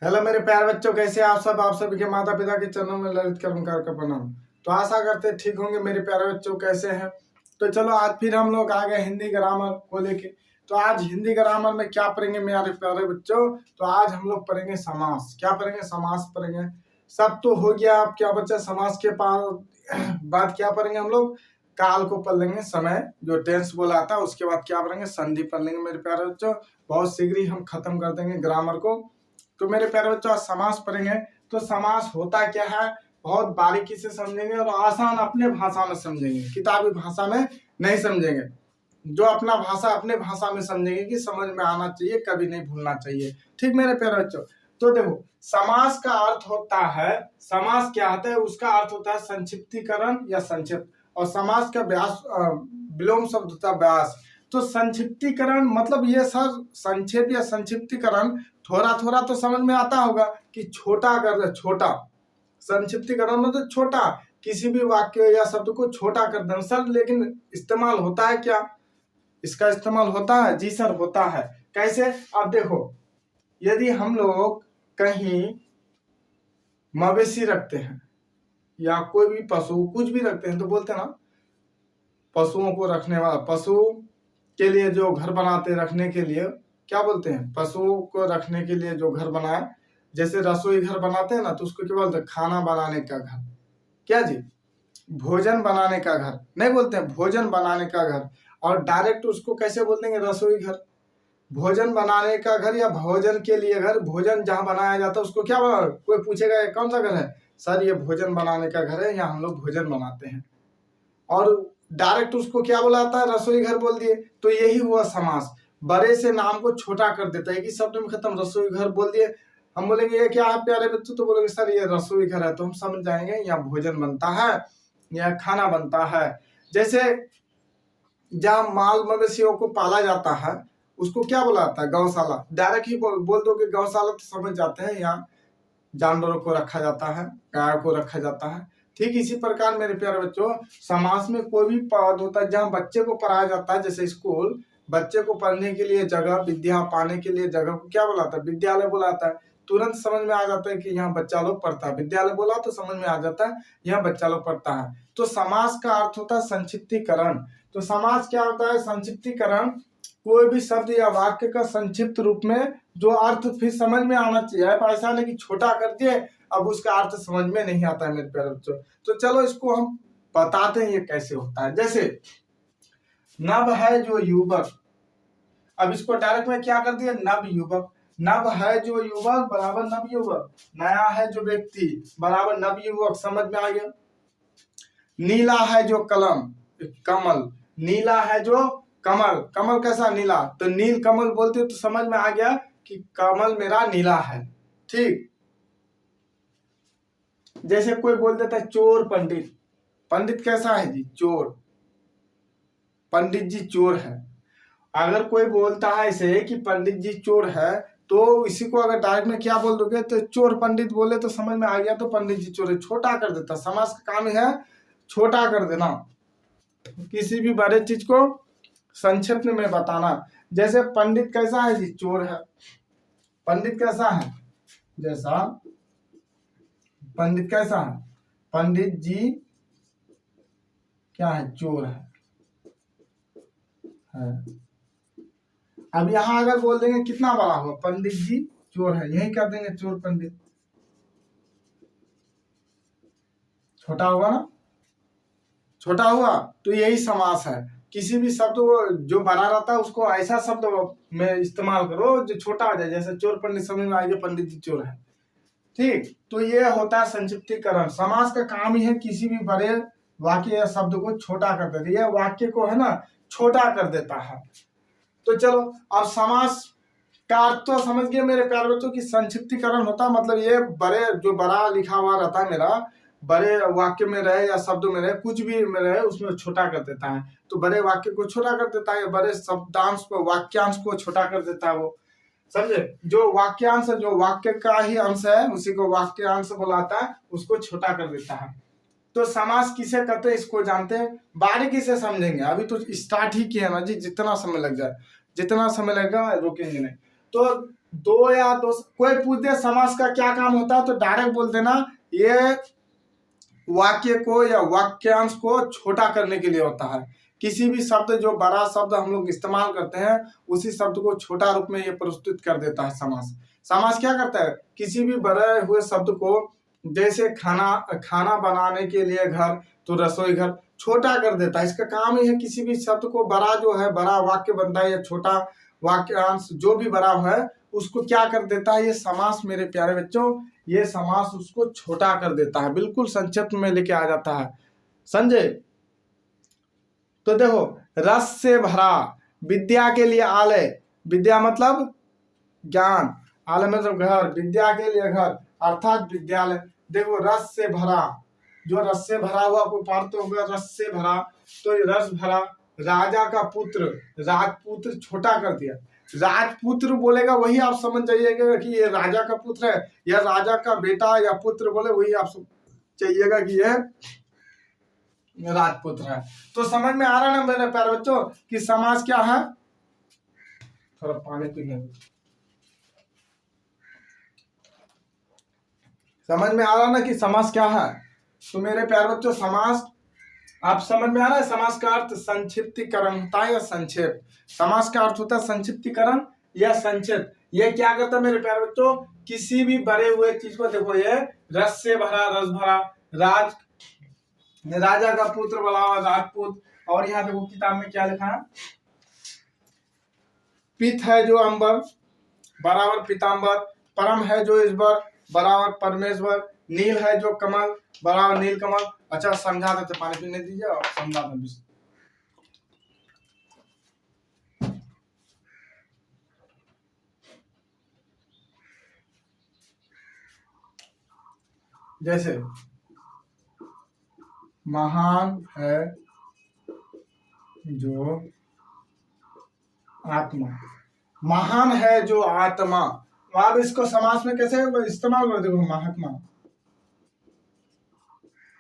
Hello मेरे प्यारे बच्चों, कैसे आप सब। आप सभी के माता पिता के चरणों में ललित कर्मकार का प्रणाम। तो आशा करते ठीक होंगे मेरे प्यारे बच्चों, कैसे हैं। तो चलो आज फिर हम लोग आ गए हिंदी ग्रामर को लेके। तो आज हिंदी ग्रामर में क्या पढ़ेंगे मेरे प्यारे बच्चों। तो आज हम लोग पढ़ेंगे समास। क्या पढ़ेंगे? समास पढ़ेंगे। सब तो हो गया, अब क्या बच्चा समास के पास बाद क्या पढ़ेंगे हम लोग। काल को पढ़ लेंगे, समय जो टेंस बोला था। उसके बाद क्या पढ़ेंगे? संधि पढ़ लेंगे मेरे प्यारे बच्चों। बहुत शीघ्र ही हम खत्म कर देंगे ग्रामर को। तो मेरे प्यारे बच्चों आज समास पढ़ेंगे। तो समास होता क्या है बहुत बारीकी से समझेंगे और आसान अपने भाषा में समझेंगे, किताबी भाषा में नहीं समझेंगे। जो अपना भाषा अपने भाषा में समझेंगे कि समझ में आना चाहिए, कभी नहीं भूलना चाहिए। ठीक मेरे प्यारे बच्चों। तो देखो, समास का अर्थ होता है, समास क्या होता है, उसका अर्थ होता है संक्षिप्तीकरण या संक्षिप्त। और समास का व्यास विलोम शब्द होता है व्यास। तो संक्षिप्तीकरण मतलब ये सर संक्षेप या संक्षिप्तीकरण थोड़ा थोड़ा तो समझ में आता होगा कि छोटा कर दे, छोटा। संक्षिप्तीकरण मतलब छोटा, किसी भी वाक्य या शब्द को छोटा कर देना सर। लेकिन इस्तेमाल होता है क्या? इसका इस्तेमाल होता है? जी सर होता है। कैसे? अब देखो, यदि हम लोग कहीं मवेशी रखते हैं या कोई भी पशु कुछ भी रखते हैं तो बोलते हैं ना, पशुओं को रखने वाला, पशु के लिए जो घर बनाते रखने के लिए क्या बोलते हैं? पशुओं को रखने के लिए जो घर बनाए, जैसे रसोई घर बनाते हैं ना, तो उसको क्या बोलते हैं? खाना बनाने का घर। क्या जी? भोजन बनाने का घर नहीं बोलते हैं, भोजन बनाने का घर। और डायरेक्ट उसको कैसे बोल देंगे? रसोई घर। भोजन बनाने का घर या भोजन के लिए घर। भोजन जहाँ बनाया जाता है उसको क्या बोला? कोई पूछेगा ये कौन सा घर है? सर ये भोजन बनाने का घर है, यहाँ हम लोग भोजन बनाते हैं। और डायरेक्ट उसको क्या बुलाता है? रसोई घर बोल दिए। तो यही हुआ समास, बड़े से नाम को छोटा कर देता है कि शब्द में खत्म। रसोई घर बोल दिए, हम बोलेंगे ये क्या है प्यारे बच्चों, तो बोलेंगे सर ये रसोई घर है। तो हम समझ जाएंगे यहाँ भोजन बनता है या खाना बनता है। जैसे जहाँ माल मवेशियों को पाला जाता है उसको क्या बुलाता है? गौशाला। डायरेक्ट ही बोल दो कि गौशाला, तो समझ जाते हैं यहाँ जानवरों को रखा जाता है, गाय को रखा जाता है। ठीक इसी प्रकार मेरे प्यारे बच्चों, समाज में कोई भी पद होता है जहाँ बच्चे को पढ़ाया जाता है, जैसे स्कूल, बच्चे को पढ़ने के लिए जगह, विद्या पाने के लिए जगह को क्या बुलाता है? विद्यालय बुलाता है। तुरंत समझ में आ जाता है कि यहाँ बच्चा लोग पढ़ता है। विद्यालय बोला तो समझ में आ जाता है यहाँ बच्चा लोग पढ़ता है। तो समास का अर्थ होता है संक्षिप्तीकरण। तो समास क्या होता है? संक्षिप्तीकरण। कोई भी शब्द या वाक्य का संक्षिप्त रूप में जो अर्थ फिर समझ में आना चाहिए। ऐसा नहीं कि छोटा कर दिए अब उसका अर्थ समझ में नहीं आता है मेरे प्यारे बच्चों। तो चलो इसको हम बताते हैं ये कैसे होता है। जैसे नव है जो युवक, अब इसको डायरेक्ट में क्या कर दिया? नव युवक। नव है जो युवक बराबर नव युवक। नया है जो व्यक्ति बराबर नव युवक। समझ में आ गया। नीला है जो कलम, कमल। नीला है जो कमल, कमल कैसा? नीला। तो नील कमल बोलते हो तो समझ में आ गया कि कमल मेरा नीला है। ठीक। जैसे कोई बोल देता है चोर पंडित। पंडित कैसा है जी? चोर। पंडित जी चोर है। अगर कोई बोलता है ऐसे कि पंडित जी चोर है, तो इसी को अगर डायरेक्ट में क्या बोल दोगे? तो चोर पंडित बोले तो समझ में आ गया, तो पंडित जी चोर है। छोटा कर देता। समाज का काम है छोटा कर देना, किसी भी बड़े चीज को संक्षिप्त में बताना। जैसे पंडित कैसा है जी? चोर है। पंडित कैसा है? जैसा पंडित कैसा है? पंडित जी क्या है? चोर है। अब यहां अगर बोल देंगे कितना बड़ा हुआ? पंडित जी चोर है, यही कर देंगे चोर पंडित। छोटा हुआ ना? छोटा हुआ। तो यही समास है। किसी भी शब्द को जो बड़ा रहता है उसको ऐसा शब्द में इस्तेमाल करो जो छोटा हो जाए। जैसे चोर पंडित, समझ में आ गया पंडित जी चोर है। ठीक। तो ये होता है संक्षिप्तीकरण। समास का काम ही है किसी भी बड़े वाक्य या शब्द को छोटा कर देता है। यह वाक्य को है ना छोटा कर देता है। तो चलो अब समास का अर्थ तो समझ गए मेरे प्यारे बच्चों की संक्षिप्तीकरण होता है मतलब ये बड़े जो बड़ा लिखा हुआ रहता है मेरा, बड़े वाक्य में रहे या शब्द में रहे, कुछ भी में रहे, उसमें छोटा कर देता है। तो बड़े वाक्य को छोटा कर देता है, बड़े शब्दांश को, वाक्यांश को छोटा कर देता है। वो समझे? जो वाक्यांश, जो वाक्य का ही अंश है उसी को वाक्यांश बुलाता है, उसको छोटा कर देता है। तो समास किसे कहते हैं इसको जानते हैं, बारीकी से समझेंगे। अभी तो स्टार्ट ही किया ना जी, जितना समय लग जाए, जितना समय लगेगा रोकेंगे नहीं। तो दो या दो, कोई पूछ दे समास का क्या काम होता है तो डायरेक्ट बोल देना ये वाक्य को या वाक्यांश को छोटा करने के लिए होता है। किसी भी शब्द जो बड़ा शब्द हम लोग इस्तेमाल करते हैं उसी शब्द को छोटा रूप में ये प्रस्तुत कर देता है समास। समास क्या करता है, किसी भी बड़े हुए शब्द को, जैसे खाना बनाने के लिए घर, तो रसोई घर, छोटा कर देता है। इसका काम ही है किसी भी शब्द को बड़ा जो है, बड़ा वाक्य बनता है या छोटा वाक्यांश जो भी बड़ा है उसको क्या कर देता है, ये समास मेरे प्यारे बच्चों, ये समास उसको छोटा कर देता है, बिल्कुल संक्षिप्त में लेके आ जाता है। समझे? तो देखो, रस से भरा, विद्या के लिए आलय, विद्या मतलब ज्ञान, आलय मतलब घर, विद्या के लिए घर अर्थात विद्यालय। देखो रस से भरा, जो रस से भरा हुआ को पार्थ होगा, रस से भरा, तो ये रस भरा। राजा का पुत्र, राजपुत्र छोटा कर दिया, राजपुत्र बोलेगा वही आप समझ जाइएगा कि ये राजा का पुत्र है, या राजा का बेटा या पुत्र बोले वही आप चाहिएगा कि ये राजपुत्र है। तो समझ में आ रहा ना मेरे प्यारे बच्चों कि समास क्या है। थोड़ा पानी पीने, समझ में आ रहा ना कि समास क्या है। तो मेरे प्यारे बच्चों समास आप समझ में आ रहा है, समास का अर्थ संक्षिप्तीकरण होता है या संक्षेप। समास का अर्थ होता है संक्षिप्तीकरण या संक्षेप। ये क्या करता है मेरे प्यारे बच्चों, किसी भी बड़े हुए चीज को, देखो ये रस से भरा, रस भरा, राजा का पुत्र बड़ा हुआ राजपूत, और यहाँ देखो किताब में क्या लिखा है, पित है जो अंबर बराबर पीताम्बर, परम है जो ईश्वर बराबर परमेश्वर, नील है जो कमल बराबर नील कमल। अच्छा समझा देते, पानी पीने दीजिए और समझा दें। जैसे महान है जो आत्मा, महान है जो आत्मा, आप इसको समास में कैसे इस्तेमाल कर, देखो महात्मा,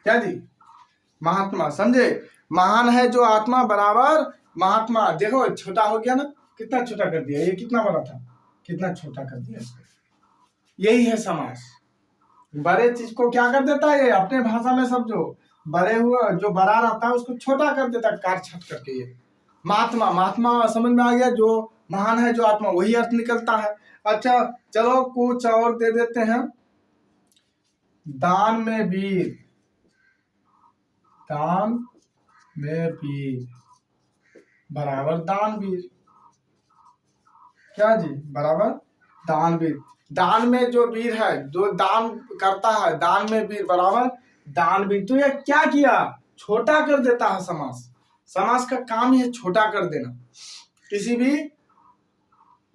क्या जी, महात्मा, समझे? महान है जो आत्मा बराबर महात्मा। देखो छोटा हो गया ना, कितना छोटा कर दिया, ये कितना बड़ा था, कितना छोटा कर दिया इसको। यही है समास, बड़े चीज को क्या कर देता है, ये अपने भाषा में सब जो बड़े हुआ जो बड़ा रहता है उसको छोटा कर देता है, कार छट करके। ये महात्मा, महात्मा समझ में आ गया, जो महान है जो आत्मा, वही अर्थ निकलता है। अच्छा चलो कुछ और दे देते हैं, दान में वीर, दान में वीर बराबर दानवीर, क्या जी, बराबर दानवीर। दान में जो वीर है, जो दान करता है, दान में वीर बराबर दानवीर। तो ये क्या किया, छोटा कर देता है समास। समास का काम है छोटा कर देना, किसी भी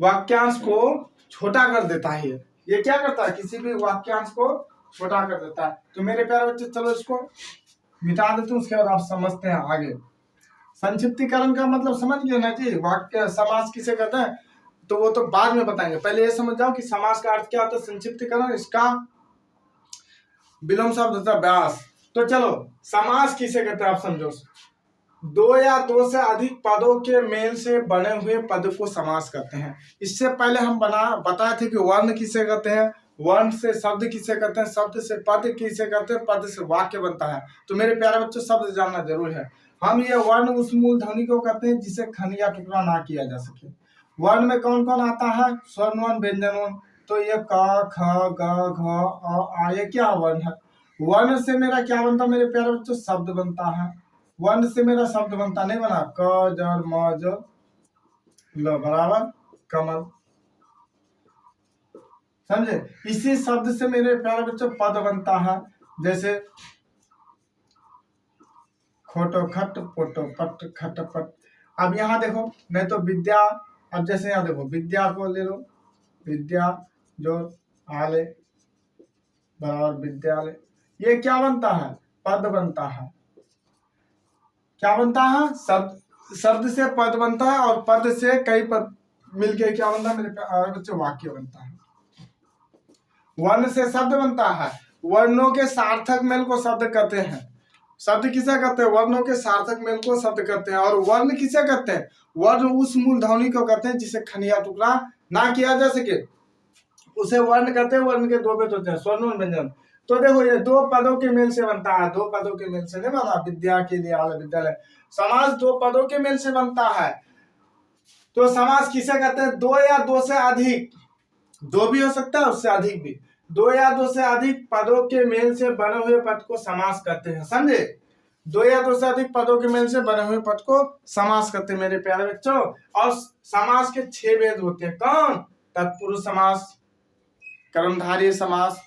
वाक्यांश को छोटा कर देता है। ये क्या करता है, किसी भी वाक्यांश को छोटा कर देता है। तो मेरे प्यारे बच्चे चलो इसको मिटा देते हैं, उसके बाद आप समझते हैं आगे। संक्षिप्तीकरण का मतलब समझ गए ना जी, वाक्य समास किसे कहते हैं, तो वो तो बाद में बताएंगे, पहले ये समझ जाओ कि समास का अर्थ क्या होता है। संक्षिप्तीकरण, इसका विलोम शब्द होता है व्यास। तो चलो समास किसे कहते हैं आप समझो, दो या दो से अधिक पदों के मेल से बने हुए पद को समास कहते हैं। इससे पहले हम बताए थे कि वर्ण किसे कहते हैं, वर्ण से शब्द किसे कहते हैं, शब्द से पद किसे कहते हैं, पद से वाक्य बनता है। तो मेरे प्यारे बच्चों शब्द जानना जरूर है। हम ये वर्ण उस मूल ध्वनि को कहते हैं जिसे खंड या टुकड़ा ना किया जा सके। वर्ण में कौन कौन आता है, स्वर्ण वर्ण, व्यंजन वर्ण। तो ये क ख ग घ आ, ये क्या वर्ण है। वर्ण से मेरा क्या बनता है मेरे प्यारे बच्चों, शब्द बनता है। वर्ण से मेरा शब्द बनता नहीं बना, क जर म ज ल बराबर कमल, समझे। इसी शब्द से मेरे प्यारे बच्चों पद बनता है, जैसे खोटो खट पोटो पट खट पट। अब यहाँ देखो, नहीं तो विद्या, अब जैसे यहाँ देखो विद्या को ले लो, विद्या जो आले बराबर विद्यालय, ये क्या बनता है, पद बनता है। क्या बनता है, शब्द से पद बनता है, और पद से कई पद मिलके क्या बनता है मेरे बच्चों, वाक्य बनता है। वर्ण से शब्द बनता है, वर्णों के सार्थक मेल को शब्द कहते हैं। शब्द किसे कहते हैं, वर्णों के सार्थक मेल को शब्द कहते हैं। और वर्ण किसे कहते हैं, वर्ण उस मूल ध्वनि को कहते हैं जिसे खंड या टुकड़ा ना किया जा सके। उसे वर्ण कहते हैं, वर्ण के दो भेद होते हैं, स्वर्ण और व्यंजन। तो देखो ये दो पदों के मेल से बनता है, दो पदों के मेल से नहीं बना, विद्या के लिए आल विद्यालय। समास दो पदों के मेल से बनता है। तो समास किसे कहते हैं? दो या दो से अधिक, दो भी हो सकता है उससे अधिक भी, दो या दो से अधिक पदों के मेल से बने हुए पद को समास कहते हैं, समझे? दो या दो से अधिक पदों के मेल से बने हुए पद को समास करते हैं मेरे प्यारे बच्चों। और समास के 6 भेद होते हैं। कौन? तत्पुरुष समास, कर्मधारय समास,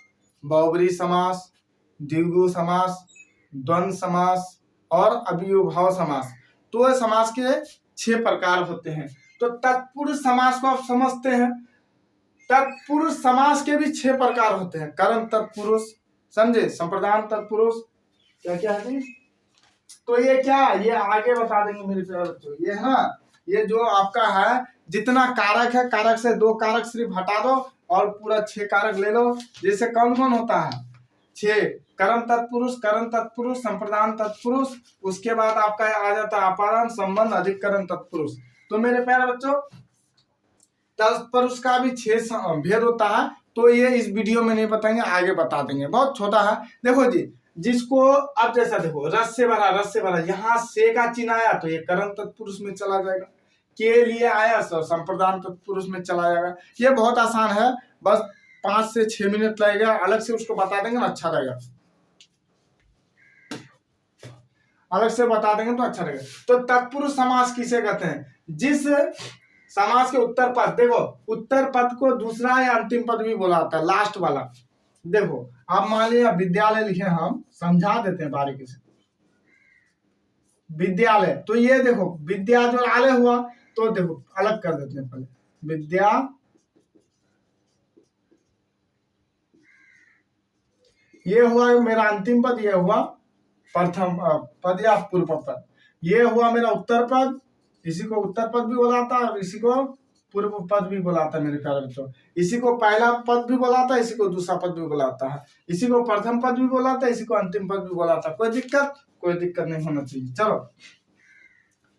बहुब्री समास, द्विगु समास, द्वंद्व समास और अव्ययभाव समास। तो समास के 6 प्रकार होते हैं। तो तत्पुरुष समास को आप समझते हैं। तत्पुरुष समास के भी 6 प्रकार होते हैं। कर्म तत्पुरुष, समझे? संप्रदान तत्पुरुष, क्या क्या है? तो ये क्या, ये आगे बता देंगे मेरे प्यारे बच्चों। ये है ना, ये जो आपका है जितना कारक है, कारक से 2 कारक सिर्फ हटा दो और पूरा 6 कारक ले लो। जैसे कौन कौन होता है? 6। कर्म तत्पुरुष, कर्म तत्पुरुष, संप्रदान तत्पुरुष, उसके बाद आपका आ जाता है अपादान, संबंध, अधिकरण तत्पुरुष। तो मेरे प्यारे बच्चों तत्पुरुष का भी 6 भेद होता है। तो ये इस वीडियो में नहीं बताएंगे, आगे बता देंगे, बहुत छोटा है। देखो जी, जिसको अब जैसा देखो रस से भरा, रस से भरा, यहाँ से का चिन्ह आया तो ये कर्म तत्पुरुष में चला जाएगा, के लिए आया तो संप्रदान तत्पुरुष में चला जाएगा। ये बहुत आसान है, बस 5 से 6 मिनट लगेगा, अलग से उसको बता देंगे ना अच्छा रहेगा, अलग से बता देंगे तो अच्छा रहेगा। तो तत्पुरुष समास किसे कहते हैं? जिस समास के उत्तर पद, देखो उत्तर पद को दूसरा या अंतिम पद भी बोला जाता है, लास्ट वाला। देखो आप मान लिया विद्यालय लिखे, हम समझा देते हैं बारीकी से। विद्यालय, तो ये देखो विद्या जो आलय हुआ, तो देखो अलग कर देते हैं पहले। विद्या, ये हुआ मेरा अंतिम पद, ये हुआ प्रथम पद या पूर्व पद, ये हुआ मेरा उत्तर पद, इसी को उत्तर पद भी बोला जाता है, इसी को पूर्व पद भी बोला जाता है मेरे प्यारे बच्चों। इसी को पहला पद भी बोला जाता है, इसी को दूसरा पद भी बोला जाता है, इसी को प्रथम पद भी बोला जाता है, इसी को अंतिम पद भी बोला जाता है। कोई दिक्कत नहीं होना चाहिए। चलो,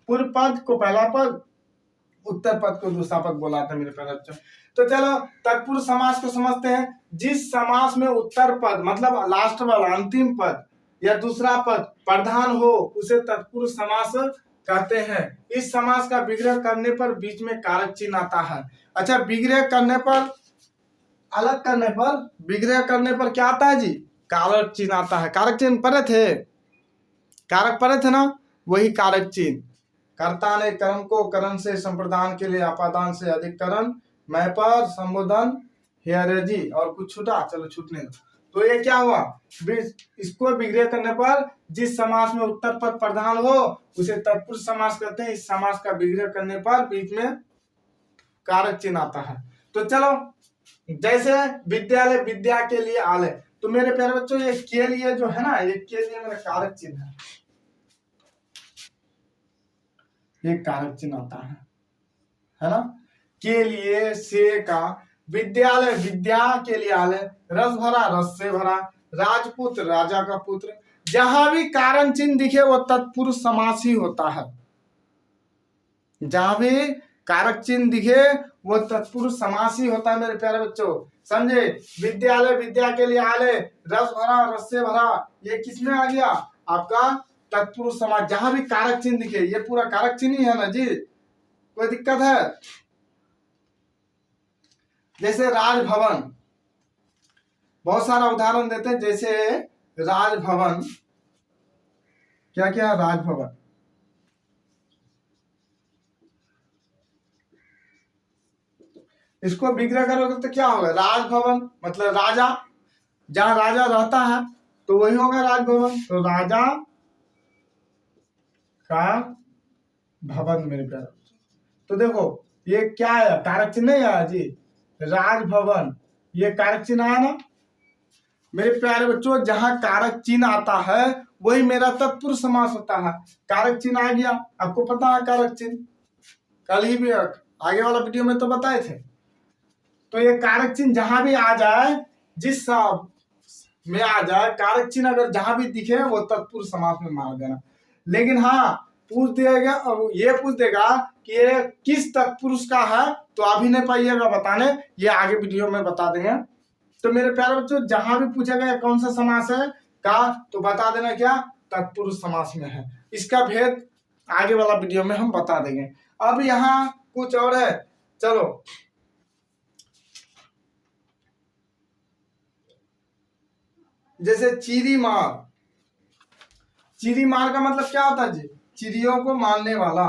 पूर्व पद को पहला पद, उत्तर पद को दूसरा पद बोला जाता है मेरे प्यारे बच्चों। तो चलो तत्पुरुष समास को समझते हैं। जिस समास में उत्तर पद मतलब लास्ट वाला अंतिम पद या दूसरा पद प्रधान हो उसे तत्पुरुष समास कहते हैं। इस समास का विग्रह करने पर बीच में कारक चिन्ह आता है। अच्छा, विग्रह करने पर, अलग करने पर, विग्रह करने पर क्या आता है जी? कारक चिन्ह आता है। कारक चिन्ह पढ़े थे, कारक पढ़े थे ना, वही कारक चिन्ह। कर्ता ने कर्म को करण से संप्रदान के लिए अपादान से अधिकरण, मैं पर संबोधन, हेयरजी और कुछ छूटा, चलो छूटने दो। तो ये क्या हुआ? इसको विग्रह करने पर जिस समास में उत्तर पद प्रधान हो उसे तत्पुरुष समास कहते हैं। इस समास का विग्रह करने पर बीच में कारक चिन्ह आता है। तो चलो, जैसे विद्यालय, विद्या के लिए आलय, तो मेरे प्यारे बच्चों ये के लिए जो है ना, ये के लिए मेरा कारक चिन्ह है, ये कारक चिन्ह आता है ना। के लिए, से का, विद्यालय, विद्या के लिए आलय, रस भरा, रस से भरा, राजपुत्र, राजा का पुत्र, जहां भी कारण चिन्ह दिखे वो तत्पुरुष समास ही होता है। जहां भी कारक चिन्ह दिखे वो तत्पुरुष समास ही होता है मेरे प्यारे बच्चों, समझे? विद्यालय, विद्या के लिए आलय, रस भरा, रस से भरा, ये किसमें आ गया? आपका तत्पुरुष समास। जहां भी कारक चिन्ह दिखे, ये पूरा कारक चिन्ह ही है ना जी, कोई दिक्कत है? जैसे राजभवन, बहुत सारा उदाहरण देते हैं, जैसे राजभवन, क्या क्या? राजभवन, इसको विग्रह करोगे तो क्या होगा? राजभवन मतलब राजा, जहां राजा रहता है तो वही होगा राजभवन। तो राजा का भवन मेरे प्यारे। तो देखो ये क्या है? कारक चिन्ह नहीं आया जी, राजभवन, ये कारक चिन्ह आया ना मेरे प्यारे बच्चों। जहां कारक चिन्ह आता है वही मेरा तत्पुरुष समास होता है। कारक चिन्ह आ गया, आपको पता है कारक चिन्ह, कल ही भी आगे वाला वीडियो में तो बताए थे। तो ये कारक चिन्ह जहां भी आ जाए, जिस में आ जाए कारक चिन्ह, अगर जहां भी दिखे वो तत्पुरुष समास में मार देना। लेकिन हाँ, पूछ देगा और ये पूछ देगा कि ये किस तत्पुरुष का है, तो अभी नहीं पाइएगा बताने, ये आगे वीडियो में बता देंगे। तो मेरे प्यारे बच्चों, जहां भी पूछेगा कौन सा समास है का, तो बता देना क्या तत्पुरुष समास में है। इसका भेद आगे वाला वीडियो में हम बता देंगे। अब यहाँ कुछ और है, चलो जैसे चीरी मार। चीरी मार का मतलब क्या होता है जी? चिड़ियों को मारने वाला।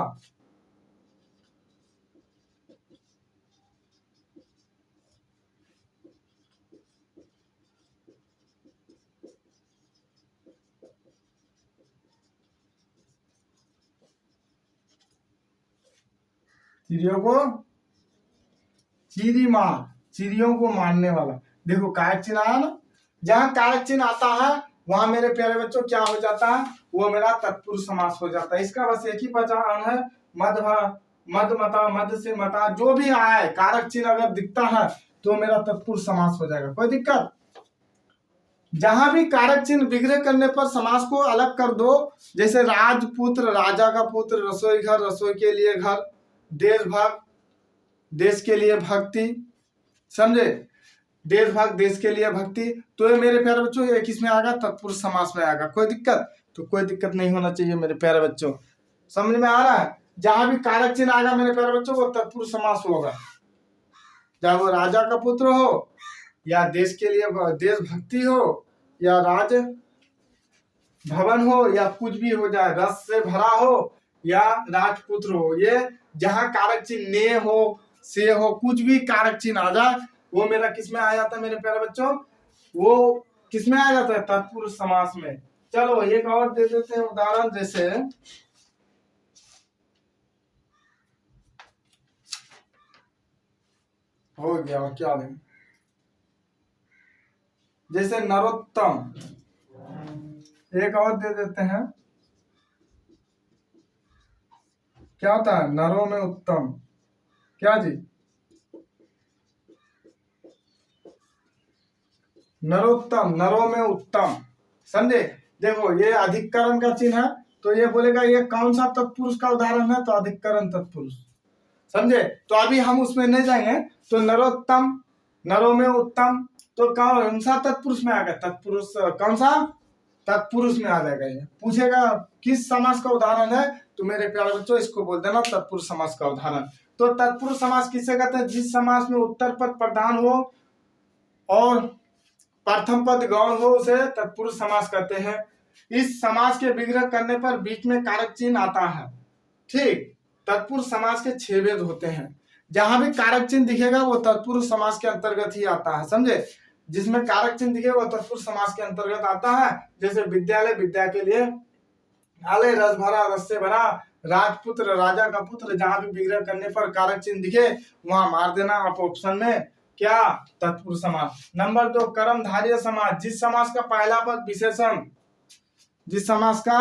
चिड़ियों को चीरी मार, चिड़ियों को मारने वाला। देखो कारक चिन्ह आया ना, जहां कारक चिन्ह आता है वहां मेरे प्यारे बच्चों क्या हो जाता है, वो मेरा तत्पुरुष समास हो जाता है। इसका बस एक ही पहचान है, मध्य मध्य मता, मध्य से मता, जो भी आया है कारक चिन्ह अगर दिखता है तो मेरा तत्पुरुष समास हो जाएगा, कोई दिक्कत। जहां भी कारक चिन्ह विग्रह करने पर समास को अलग कर दो, जैसे राजपुत्र राजा का पुत्र, रसोई घर रसोई के लिए घर, देशभक्त देश के लिए भक्ति, समझे, देशभक्त देश के लिए भक्ति, तो ये मेरे प्यारे बच्चों ये किस में आएगा, तत्पुरुष समास में आएगा। कोई दिक्कत? तो कोई दिक्कत नहीं होना चाहिए मेरे प्यारे बच्चों, समझ में आ रहा है। जहां भी कारक चिन्ह आएगा मेरे प्यारे बच्चों वो तत्पुरुष समास होगा, चाहे वो राजा का पुत्र हो या देश के लिए देशभक्ति हो या राज भवन हो या कुछ भी हो जाए, रस से भरा हो या राजपुत्र हो, ये जहां कारक चिन्ह ने हो से हो, कुछ भी कारक चिन्ह आ जाए वो मेरा किस में आ जाता है मेरे प्यारे बच्चों, वो किस में आ जाता है, तत्पुरुष समास में। चलो एक और दे देते हैं उदाहरण, जैसे हो गया क्या दें, जैसे नरोत्तम, एक और दे देते हैं, क्या होता है, नरों में उत्तम, क्या जी, नरोत्तम, नरों में उत्तम, समझे। देखो ये अधिकरण का चिन्ह है, तो ये बोलेगा ये कौन सा तत्पुरुष का उदाहरण है, तो अधिकरण तत्पुरुष, समझे। तो अभी हम उसमें नहीं जाएंगे। तो नरोत्तम, नरों में उत्तम, तो कौन सा तत्पुरुष में आ गया, तत्पुरुष कौन सा, तत्पुरुष में आ जाएगा। ये पूछेगा किस समास का उदाहरण है, तो मेरे प्यारे बच्चों इसको बोल देना तत्पुरुष समास का उदाहरण। तो तत्पुरुष समास किसे कहते हैं, जिस समास में उत्तर पद प्रधान हो और प्रथम पद गौण हो उसे तत्पुरुष समास कहते हैं। इस समास के विग्रह करने पर बीच में कारक चिन्ह आता है, ठीक। तत्पुरुष समास के 6 भेद होते हैं, जहां भी कारक चिन्ह दिखेगा वो तत्पुरुष समास के अंतर्गत ही आता है, समझे। जिसमें कारक चिन्ह दिखेगा वो तत्पुरुष समास के अंतर्गत आता है। जैसे विद्यालय, विद्या के लिए, आलय रस भरा, रस से भरा, राजपुत्र राजा का पुत्र, जहां भी विग्रह करने पर कारक चिन्ह दिखे वहां मार देना आप ऑप्शन में, क्या, तत्पुरुष समास। नंबर 2 कर्मधारय समास, जिस समास का पहला पद विशेषण, जिस समास का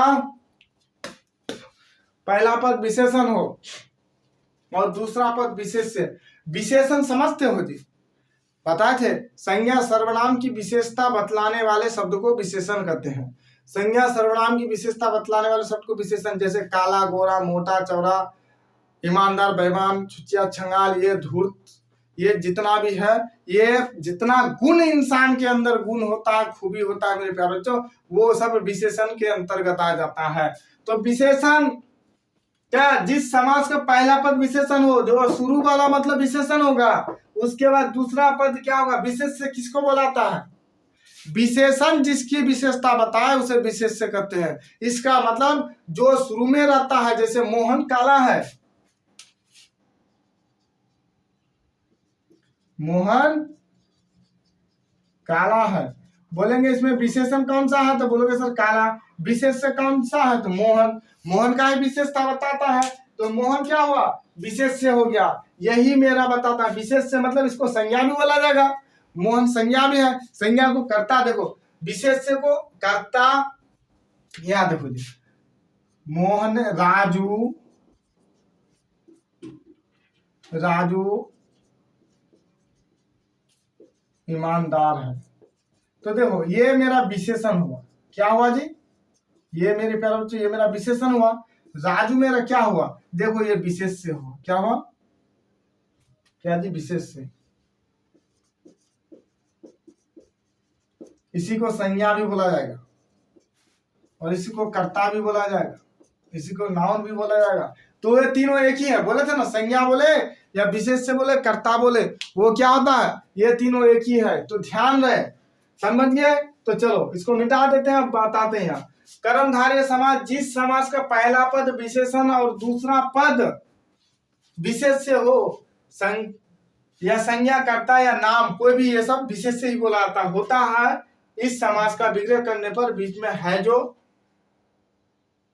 पहला पद विशेषण हो और दूसरा पद विशेष्य। विशेषण समझते हो जी, बताए थे, संज्ञा सर्वनाम की विशेषता बतलाने वाले शब्द को विशेषण कहते हैं। संज्ञा सर्वनाम की विशेषता बतलाने वाले शब्द को विशेषण, जैसे काला गोरा, मोटा चौड़ा, ईमानदार बेईमान, छुचिया छंगाल, ये धूर्त, ये जितना भी है, ये जितना गुण इंसान के अंदर गुण होता है, खूबी होता है मेरे प्यारे बच्चों, वो सब विशेषण के अंतर्गत आ जाता है। तो विशेषण क्या, जिस समास का पहला पद विशेषण हो, जो शुरू वाला मतलब विशेषण होगा, उसके बाद दूसरा पद क्या होगा, विशेष से किसको बोलाता है, विशेषण जिसकी विशेषता बताए उसे विशेष से कहते हैं। इसका मतलब जो शुरू में रहता है, जैसे मोहन काला है, मोहन काला है, बोलेंगे इसमें विशेषण कौन सा है, तो बोलोगे सर काला। विशेष से कौन सा है, तो मोहन, मोहन का ही विशेषता बताता है, तो मोहन क्या हुआ, विशेष से हो गया। यही मेरा बताता है, विशेष से मतलब इसको संज्ञा भी बोला जाएगा, मोहन संज्ञा भी है। संज्ञा को कर्ता, देखो विशेष से को कर्ता, यहाँ देखो जी, मोहन राजू, राजू ईमानदार है, तो देखो ये मेरा विशेषण हुआ, क्या हुआ जी, ये मेरे प्यारे बच्चों ये मेरा विशेषण हुआ। राजू मेरा क्या हुआ, देखो ये विशेष से हुआ, क्या हुआ, क्या जी, विशेष से। इसी को संज्ञा भी बोला जाएगा और इसी को कर्ता भी बोला जाएगा, इसी को नाउन भी बोला जाएगा। तो ये तीनों एक ही है, बोले थे ना, संज्ञा बोले या विशेष से बोले कर्ता बोले, वो क्या होता है, ये तीनों एक ही है। तो ध्यान रहे, समझ गए। तो चलो इसको मिटा देते हैं, बताते हैं यहाँ। कर्मधारय समास, जिस समास का पहला पद विशेषण और दूसरा पद विशेष से हो, या संज्ञा कर्ता या नाम, कोई भी, ये सब विशेष से ही बोला जाता होता है। इस समास का विग्रह करने पर बीच में है जो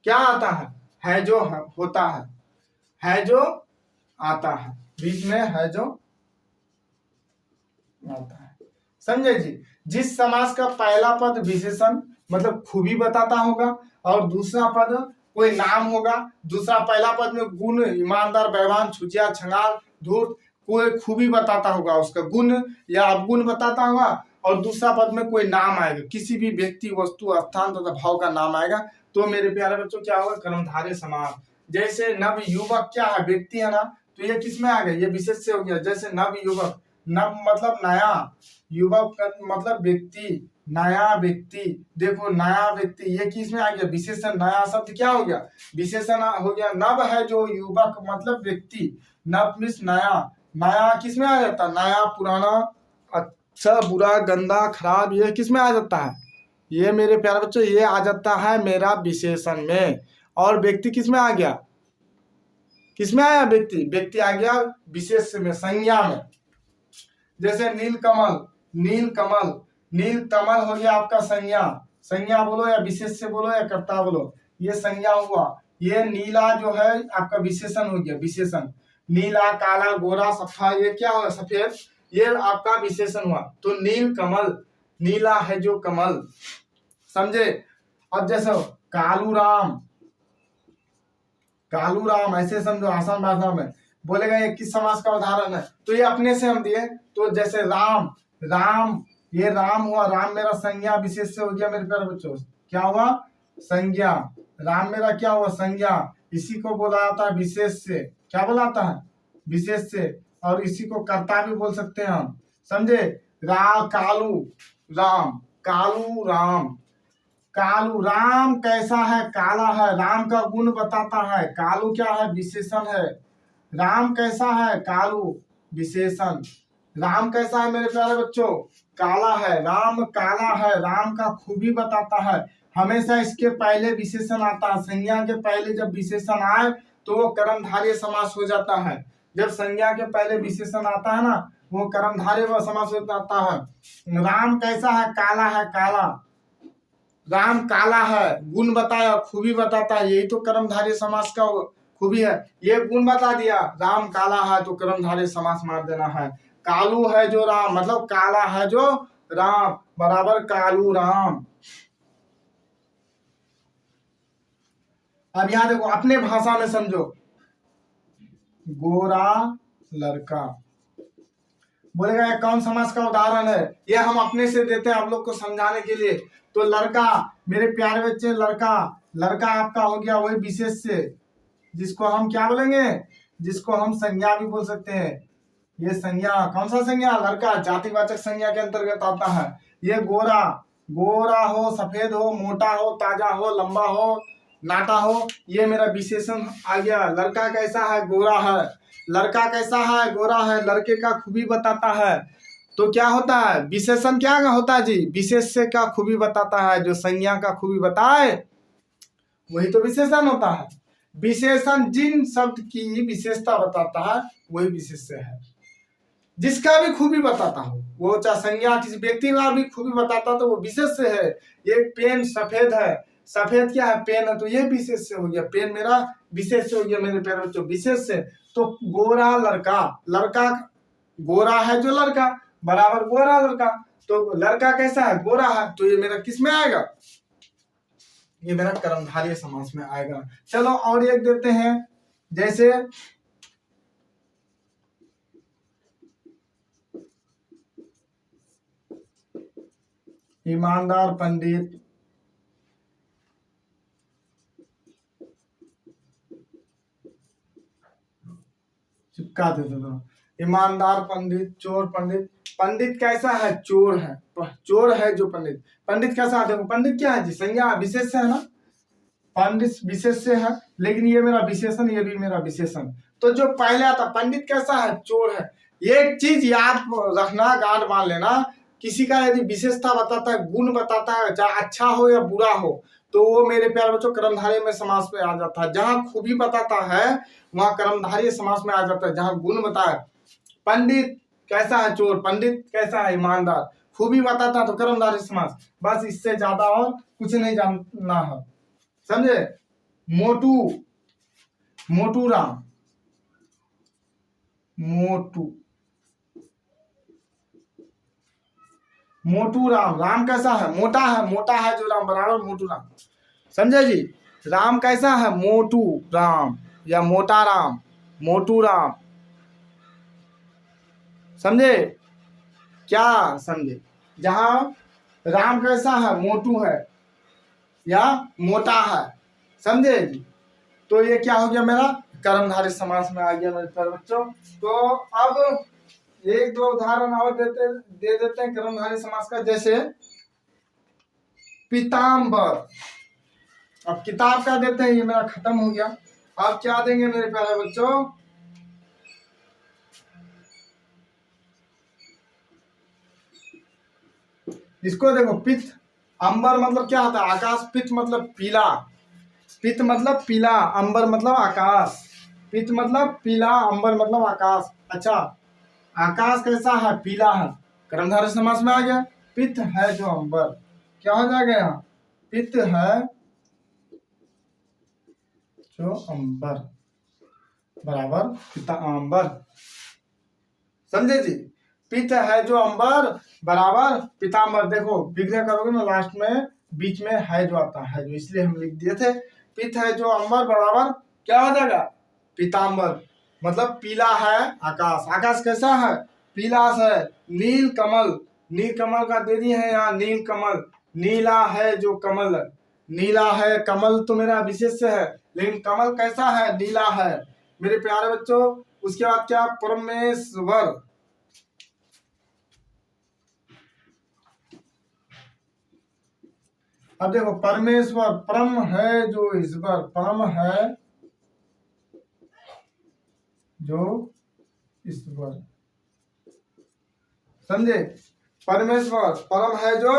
क्या आता है जो होता है जो आता है, बीच में है जो आता है, समझे जी। जिस समास का पहला पद विशेषण मतलब खूबी बताता होगा और दूसरा पद कोई नाम होगा, दूसरा पहला पद में गुण, ईमानदार, बेईमान, छुचिया, छंगाल, धूर्त, कोई खूबी बताता होगा, उसका गुण या अवगुण बताता होगा, और दूसरा पद में कोई नाम आएगा, किसी भी व्यक्ति, वस्तु, स्थान तथा भाव का नाम आएगा। तो मेरे प्यारे बच्चों क्या होगा, कर्मधारय समास। जैसे नव युवक क्या है, व्यक्ति है ना, तो ये किसमें आ गया, ये विशेष से हो गया। जैसे नव युवक, नव मतलब नया, युवक मतलब व्यक्ति, नया व्यक्ति, देखो नया व्यक्ति, ये किस में आ गया, विशेषण। नया शब्द क्या हो गया, विशेषण हो गया। नव है जो युवक मतलब व्यक्ति, नव मीन्स नया, नया किस में आ जाता है, नया, पुराना, अच्छा, बुरा, गंदा, खराब, ये किस में आ जाता है, ये मेरे प्यारे बच्चों ये आ जाता है मेरा विशेषण में। और व्यक्ति किस में आ गया, किस में आया, व्यक्ति, व्यक्ति आ गया विशेष में, संज्ञा में। जैसे नीलकमल, नीलकमल, नीलकमल हो गया आपका संज्ञा, संज्ञा बोलो या विशेष से बोलो या कर्ता बोलो, ये संज्ञा हुआ। ये नीला जो है आपका विशेषण हो गया, विशेषण। नीला, काला, गोरा, सफा, ये क्या हुआ, सफेद, ये आपका विशेषण हुआ। तो नीलकमल, नीला है जो कमल, समझे। अब जैसे कालू राम, कालू राम ऐसे समझो, आसान भाषा में बोलेगा ये किस समास का उदाहरण है, तो ये अपने से हम दिए। तो जैसे राम, राम, ये राम हुआ, राम मेरा संज्ञा विशेष से हो गया मेरे प्यारे बच्चों, क्या हुआ, संज्ञा। राम मेरा क्या हुआ, संज्ञा। इसी को बोला जाता है विशेष से, क्या बोलाता है, विशेष से। और इसी को कर्ता भी बोल सकते हैं हम, समझे। कालू राम, कालू राम, कालू, राम कैसा है, काला है, राम का गुण बताता है। कालू क्या है, विशेषण है। राम कैसा है, कालू, विशेषण। राम कैसा है मेरे प्यारे बच्चों, काला है। राम काला है, राम का खूबी बताता है। हमेशा इसके पहले विशेषण आता है, संज्ञा के पहले जब विशेषण आए तो वो कर्मधारय समास हो जाता है। जब संज्ञा के पहले विशेषण आता है ना, वो कर्मधारय समास हो जाता है। राम कैसा है, काला है, काला, राम काला है, गुण बताया, खूबी बताता है, यही तो कर्मधारय समास का खूबी है। ये गुण बता दिया, राम काला है तो कर्मधारय समास मार देना है। कालू है जो राम मतलब काला है जो राम, बराबर कालू राम। अब यहां देखो, अपने भाषा में समझो, गोरा लड़का, बोलेगा ये कौन समास का उदाहरण है, ये हम अपने से देते हैं आप लोग को समझाने के लिए। तो लड़का, मेरे प्यारे बच्चे, लड़का, लड़का आपका हो गया वही विशेष से, जिसको हम क्या बोलेंगे, जिसको हम संज्ञा भी बोल सकते हैं। ये संज्ञा, कौन सा संज्ञा, लड़का, जातिवाचक संज्ञा के अंतर्गत आता है। ये गोरा, गोरा हो, सफेद हो, मोटा हो, ताजा हो, लंबा हो, नाटा हो, ये मेरा विशेषण आ गया। लड़का कैसा है, गोरा है, लड़का कैसा है, गोरा है, लड़के का खूबी बताता है। तो क्या होता है, विशेषण क्या होता है जी, विशेष से का खूबी बताता है, जो संज्ञा का खूबी बताए वही तो विशेषण होता है। विशेषण जिन शब्द की विशेषता बताता है वही विशेष है। जिसका भी खूबी बताता हो, वो चाहे संज्ञा किसी व्यक्ति का भी खूबी बताता तो वो विशेष से है। ये पेन सफेद है, सफेद क्या है, पेन है, तो ये विशेष से हो गया, पेन मेरा विशेष से हो गया मेरे प्यारे बच्चों, विशेष से। तो गोरा लड़का, लड़का गोरा है जो लड़का, बराबर गोरा लड़का। तो लड़का कैसा है, गोरा है, तो ये मेरा किस में आएगा, ये मेरा कर्मधारय समास में आएगा। चलो और एक देते हैं, जैसे ईमानदार पंडित, चिपका देते थे। ईमानदार पंडित, चोर पंडित। पंडित कैसा है? चोर है। चोर है जो पंडित। पंडित कैसा है? देखो पंडित क्या है जी? संज्ञा विशेष है ना, पंडित विशेष से है, लेकिन ये मेरा विशेषण, ये भी मेरा विशेषण। तो जो पहले आता पंडित कैसा है? चोर है। ये एक चीज याद रखना, गांठ मान लेना, किसी का यदि विशेषता बताता है, गुण बताता है, चाहे अच्छा हो या बुरा हो, तो वो मेरे प्यारे बच्चों कर्मधारय में समास में आ जाता है। जहां खूबी बताता है वहां कर्मधारय समास में आ जाता है। जहां गुण बताए, पंडित कैसा है? चोर। पंडित कैसा है? ईमानदार। खूबी बताता है तो कर्मधारय समास। बस इससे ज्यादा और कुछ नहीं जानना है, समझे? मोटू, मोटू राम, मोटू, मोटू राम। राम कैसा है? मोटा है। मोटा है जो राम बराबर मोटू राम, समझे जी? राम कैसा है? मोटू राम या मोटा राम, मोटू राम, समझे? क्या समझे? जहां राम कैसा है? मोटू है या मोटा है, समझे जी? तो ये क्या हो गया मेरा? कर्मधारय समास में आ गया मेरे प्यारे बच्चों। तो अब एक दो उदाहरण और दे देते हैं कर्मधारय समास का, जैसे पीताम्बर। अब किताब का देते हैं, ये मेरा खत्म हो गया। अब क्या देंगे मेरे प्यारे बच्चों? इसको देखो, पित्त। अंबर मतलब क्या होता है? आकाश। पित्त मतलब पीला। पित्त मतलब पीला, अंबर मतलब आकाश। पित्त मतलब पीला, अंबर मतलब आकाश। अच्छा, आकाश कैसा है? पीला है। कर्मधारय समास में आ गया। पित्त है जो अंबर, क्या हो जाएगा यहाँ? पित्त है जो अंबर बराबर पीताम्बर, समझे जी? पित्त है जो अंबर बराबर पीताम्बर। देखो विग्रह करोगे ना, लास्ट में बीच में है जो आता है, जो इसलिए हम लिख दिए थे। पित्त है जो अंबर बराबर क्या हो जाएगा? पीताम्बर। मतलब पीला है आकाश। आकाश कैसा है? पीला है। नील कमल, नील कमल का दे दिए हैं यहाँ, नील कमल। नीला है जो कमल, नीला है। कमल तो मेरा विशेष है, लेकिन कमल कैसा है? नीला है मेरे प्यारे बच्चों। उसके बाद क्या? परमेश्वर। अब देखो परमेश्वर, परम है जो ईश्वर, परम है जो ईश्वर, समझे? परमेश्वर परम है जो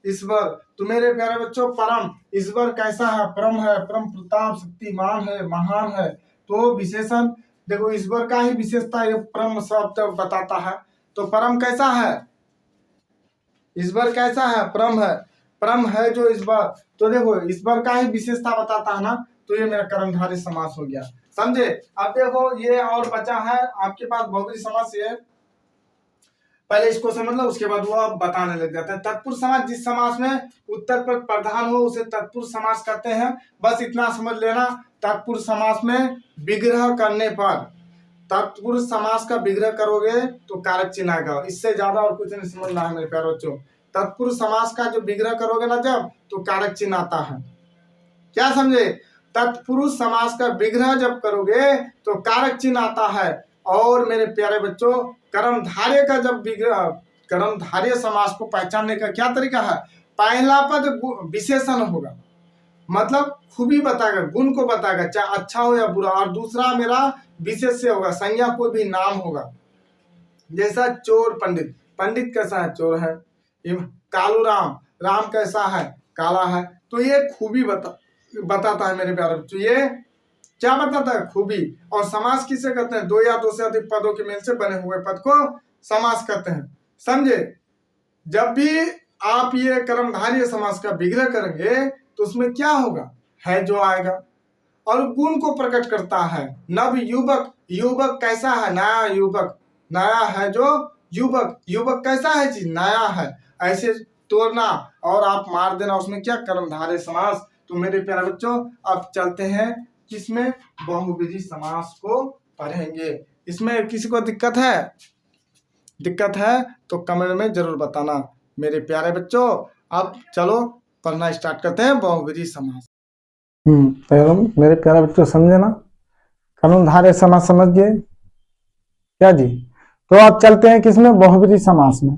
ईश्वर। तो मेरे प्यारे बच्चों, परम ईश्वर कैसा है? परम है, परम प्रताप, शक्तिमान है, महान है। तो विशेषण देखो, ईश्वर का ही विशेषता ये परम शब्द बताता है। तो परम कैसा है? ईश्वर कैसा है? परम है। परम है जो ईश्वर, तो देखो ईश्वर का ही विशेषता बताता है ना, तो ये मेरा कर्मधारय समास हो गया, समझे? अब देखो ये और बचा है आपके पास बहुब्रीहि समास। ये पहले इसको समझ लो, उसके बाद वो आप बताने लग जाते हैं। तत्पुरुष समास, जिस समास में उत्तर पर प्रधान हो उसे तत्पुरुष समास कहते हैं। बस इतना समझ लेना, तत्पुरुष समास में विग्रह करने पर, तत्पुरुष समास का विग्रह करोगे तो कारक चिन्ह आएगा। इससे ज्यादा और कुछ नहीं समझना है मेरे प्यारे बच्चों। तत्पुरुष समास का जो विग्रह करोगे ना जब, तो कारक चिन्ह आता है, क्या समझे? तत्पुरुष समास का विग्रह जब करोगे तो कारक चिन्ह आता है। और मेरे प्यारे बच्चों, कर्मधारय का जब विग्रह, कर्मधारय समास को पहचानने का क्या तरीका है? पहला पद विशेषण होगा, मतलब खूबी बताएगा, गुण को बताएगा, चाहे अच्छा हो या बुरा। और दूसरा मेरा विशेष्य होगा, संज्ञा कोई भी नाम होगा। जैसा चोर पंडित, पंडित कैसा है? चोर है। कालू राम, राम कैसा है? काला है। तो ये खूबी बताता है मेरे प्यारे बच्चों। ये क्या बताता है? खूबी। और समास किसे कहते हैं? दो या दो से अधिक पदों के मेल से बने हुए पद को समास कहते हैं, समझे? जब भी आप ये कर्मधारय समास का विग्रह करेंगे तो उसमें क्या होगा? है जो आएगा, और गुण को प्रकट करता है। नव युवक, युवक कैसा है? नया युवक, नया है जो युवक, युवक कैसा है जी? नया है। ऐसे तोड़ना और आप मार देना, उसमें क्या? कर्मधारय समास। तो मेरे प्यारे बच्चों, अब चलते हैं किसमें? बहुब्रीहि समास को पढ़ेंगे। इसमें किसी को दिक्कत है? दिक्कत है तो कमेंट में जरूर बताना मेरे प्यारे बच्चों। अब चलो पढ़ना स्टार्ट करते हैं बहुब्रीहि समास। तो मेरे प्यारे बच्चों समझे ना? कर्मधारय समास समझ गए? क्या जी। तो अब चलते हैं किसमें, बहुब्रीहि समास में।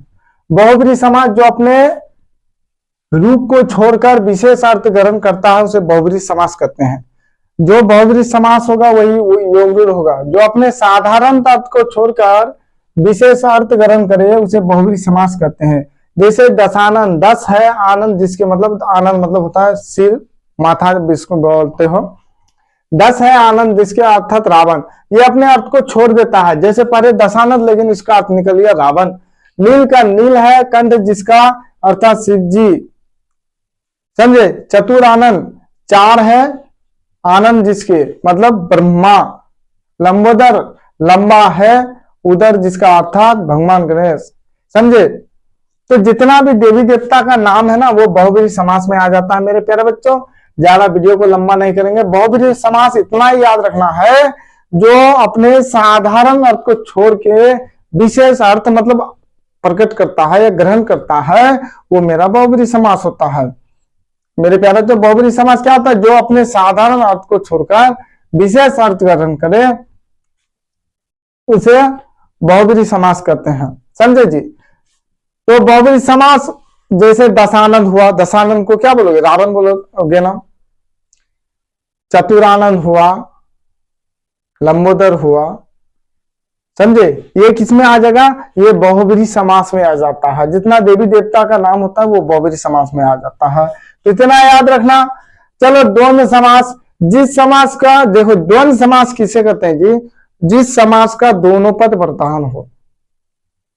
बहुब्रीहि समास जो अपने रूप को छोड़कर विशेष अर्थ ग्रहण करता है उसे बहुब्रीहि समास कहते हैं। जो बहुब्रीहि समास होगा वही योगरूढ़ होगा। जो अपने साधारण अर्थ को छोड़कर विशेष अर्थ ग्रहण करे उसे बहुब्रीहि समास कहते हैं। जैसे दशानन, दस है आनंद, जिसके मतलब आनंद मतलब होता है सिर माथा, जिसको बोलते हो। दस है आनंद जिसके अर्थात रावण, ये अपने अर्थ को छोड़ देता है। जैसे पहले दशानंद लेकिन इसका अर्थ निकल गया रावण। नील का नील है कंठ, जिसका अर्थात शिव जी, समझे। चतुर आनंद, चार है आनंद जिसके मतलब ब्रह्मा। लंबोदर, लंबा है उदर, जिसका अर्थात भगवान गणेश, समझे। तो जितना भी देवी देवता का नाम है ना वो बहुब्रीहि समास में आ जाता है मेरे प्यारे बच्चों। ज्यादा वीडियो को लंबा नहीं करेंगे। बहुब्रीहि समास इतना ही याद रखना है, जो अपने साधारण अर्थ को छोड़ के विशेष अर्थ मतलब प्रकट करता है या ग्रहण करता है, वो मेरा बहुब्रीहि समास होता है मेरे प्यारे। तो बहुब्रीहि समास क्या होता है, जो अपने साधारण अर्थ को छोड़कर विशेष अर्थ ग्रहण करे उसे बहुब्रीहि समास कहते हैं, समझे जी। तो बहुब्रीहि समास जैसे दशानंद हुआ, दशानंद को क्या बोलोगे, रावण बोलोगे ना। चतुरानंद हुआ, लंबोदर हुआ, समझे। ये किसमें आ जाएगा, ये बहुब्रीहि समास में आ जाता है। जितना देवी देवता का नाम होता है वो बहुब्रीहि समास में आ जाता है। इतना याद रखना। चलो द्वंद्व समास, जिस समास का देखो द्वंद्व समास किसे कहते हैं जी, जिस समास का दोनों पद प्रधान हो।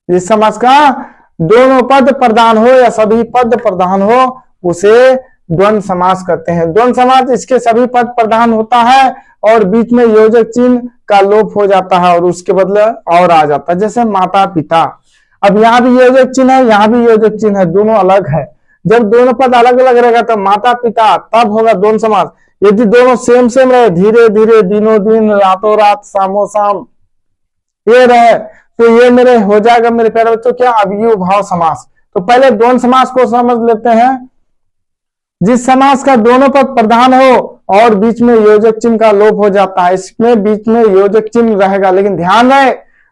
जिस समास का दोनों पद प्रधान हो या सभी पद प्रधान हो उसे द्वंद्व समास कहते हैं। द्वंद्व समास इसके सभी पद प्रधान होता है और बीच में योजक चिन्ह का लोप हो जाता है और उसके बदले और आ जाता है, जैसे माता पिता। अब यहाँ भी योजक चिन्ह है, यहाँ भी योजक चिन्ह है, दोनों अलग है। जब दोनों पद अलग अलग रहेगा तो माता पिता तब होगा द्वंद्व समास। यदि दोनों सेम सेम रहे, धीरे धीरे, दिनों दिन, रातों रात, शामों शाम, ये रहे तो ये मेरे हो जाएगा मेरे प्यारे बच्चों क्या, अव्ययभाव समास। तो पहले द्वंद्व समास को समझ लेते हैं। जिस समास का दोनों पद प्रधान हो और बीच में योजक चिन्ह का लोप हो जाता है, इसमें बीच में योजक चिन्ह रहेगा, लेकिन ध्यान रहे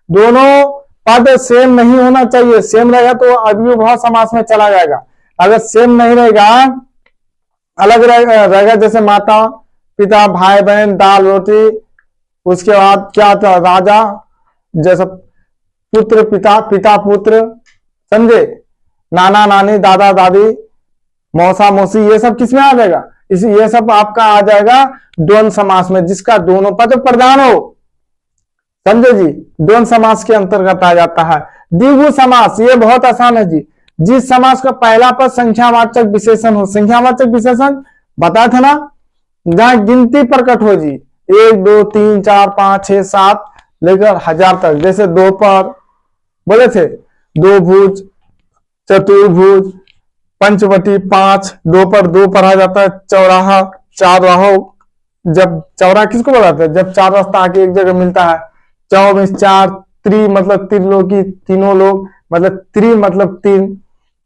दोनों पद सेम नहीं होना चाहिए। सेम रहेगा तो अव्ययभाव समास में चला जाएगा। अगर सेम नहीं रहेगा, अलग रहेगा, जैसे माता पिता, भाई बहन, दाल रोटी, उसके बाद क्या था, राजा, जैसा पुत्र पिता, पिता पुत्र, समझे। नाना नानी, दादा दादी, मौसा मौसी, ये सब किसमें आ जाएगा, ये सब आपका आ जाएगा द्वंद्व समास में, जिसका दोनों पद प्रधान हो, समझे जी। द्वंद्व समास के अंतर्गत आ जाता है। द्विगु समास, ये बहुत आसान है जी। जिस समास का पहला पद संख्यावाचक विशेषण हो, संख्यावाचक विशेषण बताया था ना, जहां गिनती प्रकट हो जी, 1 2 3 4 5 6 7 लेकर 1000 तक। जैसे दोपहर बोले थे, दो भुज, चतुर्भुज, पंचवटी, 5, दो पर दो पढ़ा जाता है, चौराहा, चार राहो। जब चौराहा किसको बोलाते हैं, जब चार रास्ता आके एक जगह मिलता है। चौ में 4, त्रि मतलब त्रिलोकी, तीनों लोग मतलब त्रि मतलब 3।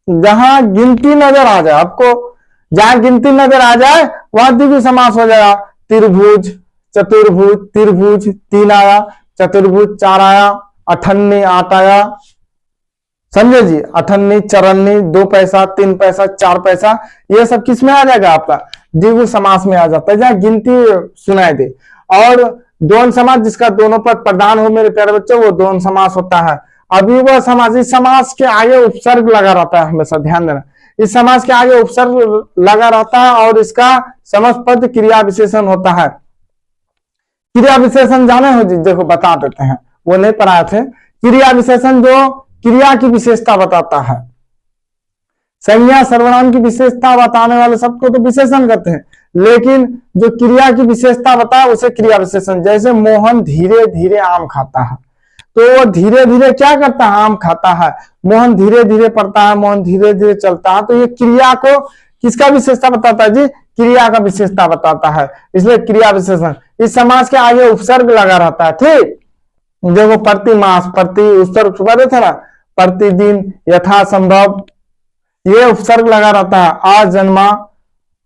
जहां गिनती नजर आ जाए आपको, जहां गिनती नजर आ जाए वहां द्विगु समास हो जाएगा। त्रिभुज, चतुर्भुज, त्रिभुज 3 आया, चतुर्भुज 4 आया, अठन्नी 8 आया, समझे जी। अठन्नी, चरन्नी 2 पैसा, 3 पैसा, 4 पैसा, ये सब किस में आ जाएगा आपका, द्विगु समास में आ जाता है, जहां गिनती सुनाई दे। और द्वंद्व समास जिसका दोनों पद प्रधान हो मेरे प्यारे बच्चों, वो द्वंद्व समास होता है। अव्ययभाव समास, इस समास के आगे उपसर्ग लगा रहता है, हमेशा ध्यान देना। इस समास के आगे उपसर्ग लगा रहता है और इसका समस्त पद क्रिया विशेषण होता है। क्रिया विशेषण जाने हो जी, देखो बता देते हैं, वो नहीं पढ़ाए थे। क्रिया विशेषण जो क्रिया की विशेषता बताता है, संज्ञा सर्वनाम की विशेषता बताने वाले सबको तो विशेषण कहते हैं, लेकिन जो क्रिया की विशेषता बताए उसे क्रिया विशेषण। जैसे मोहन धीरे धीरे आम खाता है, तो वो धीरे धीरे क्या करता है, आम खाता है। मोहन धीरे धीरे पढ़ता है, मोहन धीरे धीरे चलता है, तो ये क्रिया को किसका विशेषता बताता है जी, क्रिया का विशेषता बताता है, इसलिए क्रिया विशेषण। इस समास के आगे उपसर्ग लगा रहता है, ठीक। देखो प्रतिमास, प्रति उपसर्ग सुबह थे ना, प्रतिदिन, यथासंभव, ये उपसर्ग लगा रहता है। आ जन्मा,